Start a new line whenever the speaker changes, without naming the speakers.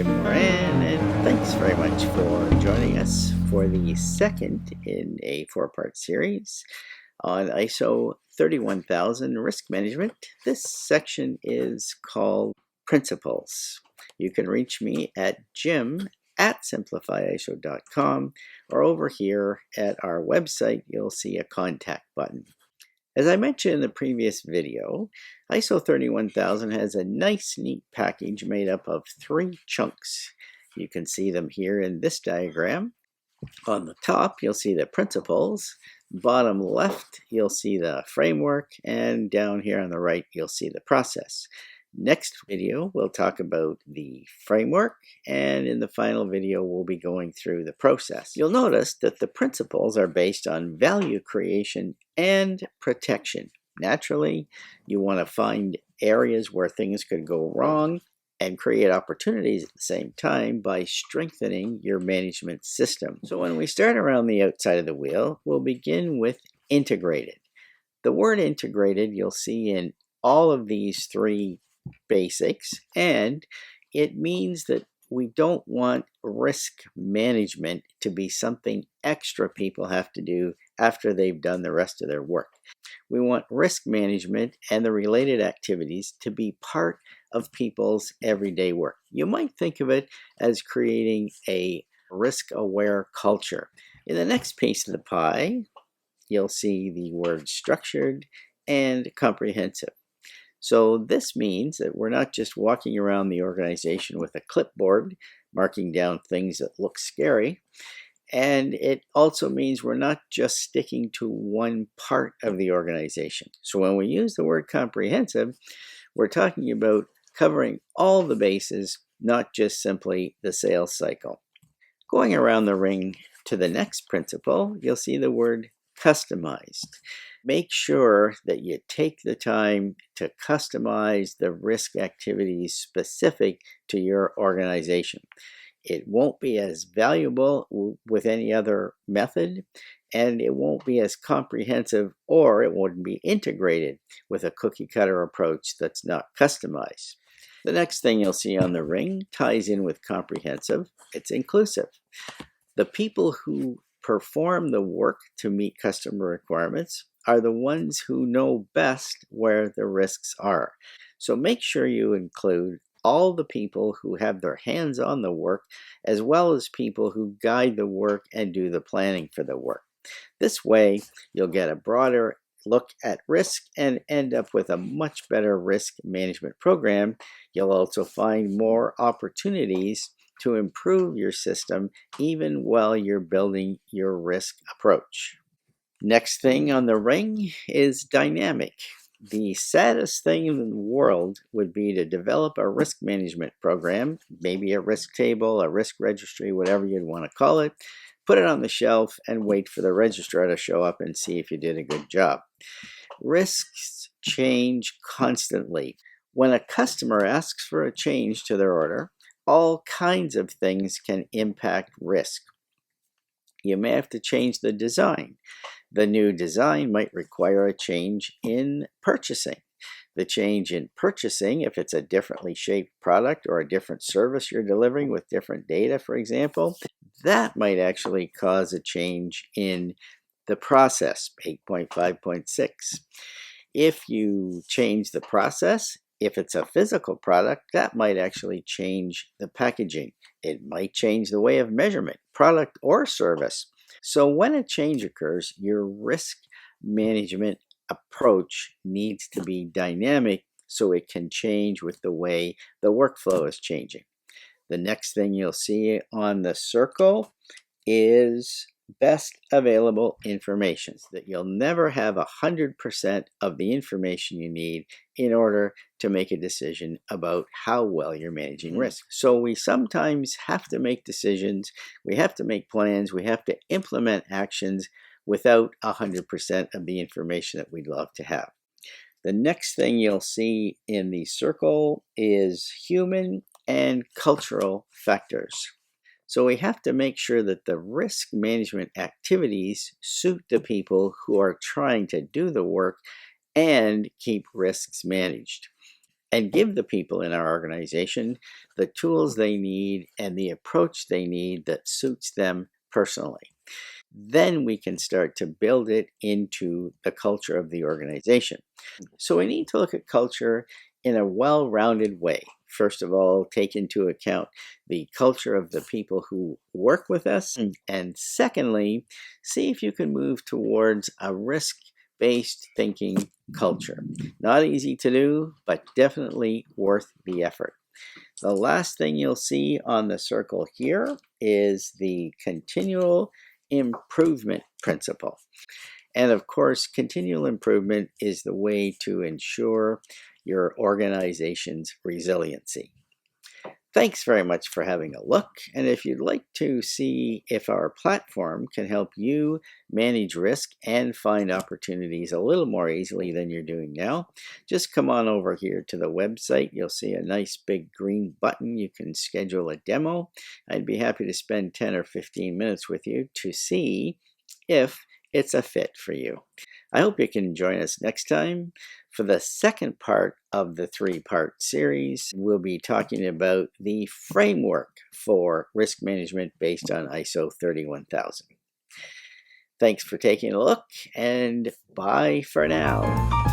Jim Moran, and thanks very much for joining us for the second in a four-part series on ISO 31000 risk management. This section is called Principles. You can reach me at jim@simplifyiso.com, or over here at our website, you'll see a contact button. As I mentioned in the previous video, ISO 31000 has a nice, neat package made up of three chunks. You can see them here in this diagram. On the top, you'll see the principles. Bottom left, you'll see the framework. And down here on the right, you'll see the process. Next video, we'll talk about the framework, and in the final video, we'll be going through the process. You'll notice that the principles are based on value creation and protection. Naturally, you want to find areas where things could go wrong and create opportunities at the same time by strengthening your management system. So when we start around the outside of the wheel, we'll begin with integrated. The word integrated you'll see in all of these three basics, and it means that we don't want risk management to be something extra people have to do after they've done the rest of their work. We want risk management and the related activities to be part of people's everyday work. You might think of it as creating a risk-aware culture. In the next piece of the pie, you'll see the words structured and comprehensive. So this means that we're not just walking around the organization with a clipboard, marking down things that look scary. And it also means we're not just sticking to one part of the organization. So when we use the word comprehensive, we're talking about covering all the bases, not just simply the sales cycle. Going around the ring to the next principle, you'll see the word customized. Make sure that you take the time to customize the risk activities specific to your organization. It won't be as valuable with any other method, and it won't be as comprehensive, or it wouldn't be integrated with a cookie cutter approach that's not customized. The next thing you'll see on the ring ties in with comprehensive. It's inclusive. The people who perform the work to meet customer requirements are the ones who know best where the risks are. So make sure you include all the people who have their hands on the work, as well as people who guide the work and do the planning for the work. This way, you'll get a broader look at risk and end up with a much better risk management program. You'll also find more opportunities to improve your system even while you're building your risk approach. Next thing on the ring is dynamic. The saddest thing in the world would be to develop a risk management program, maybe a risk table, a risk registry, whatever you'd want to call it, put it on the shelf and wait for the registrar to show up and see if you did a good job. Risks change constantly. When a customer asks for a change to their order, all kinds of things can impact risk. You may have to change the design. The new design might require a change in purchasing. The change in purchasing, if it's a differently shaped product or a different service you're delivering with different data, for example, that might actually cause a change in the process, 8.5.6. If you change the process, if it's a physical product, that might actually change the packaging. It might change the way of measurement, product or service. So when a change occurs, your risk management approach needs to be dynamic so it can change with the way the workflow is changing. The next thing you'll see on the circle is best available information, so that you'll never have 100% of the information you need in order to make a decision about how well you're managing risk. So we sometimes have to make decisions, we have to make plans, we have to implement actions without 100% of the information that we'd love to have. The next thing you'll see in the circle is human and cultural factors. So we have to make sure that the risk management activities suit the people who are trying to do the work and keep risks managed. and give the people in our organization the tools they need and the approach they need that suits them personally. Then we can start to build it into the culture of the organization. So we need to look at culture in a well-rounded way. First of all, take into account the culture of the people who work with us. And secondly, see if you can move towards a risk-based thinking culture. Not easy to do, but definitely worth the effort. The last thing you'll see on the circle here is the continual improvement principle. And of course, continual improvement is the way to ensure your organization's resiliency. Thanks very much for having a look. And if you'd like to see if our platform can help you manage risk and find opportunities a little more easily than you're doing now, just come on over here to the website. You'll see a nice big green button. You can schedule a demo. I'd be happy to spend 10 or 15 minutes with you to see if it's a fit for you. I hope you can join us next time. For the second part of the three-part series, we'll be talking about the framework for risk management based on ISO 31000. Thanks for taking a look, and bye for now.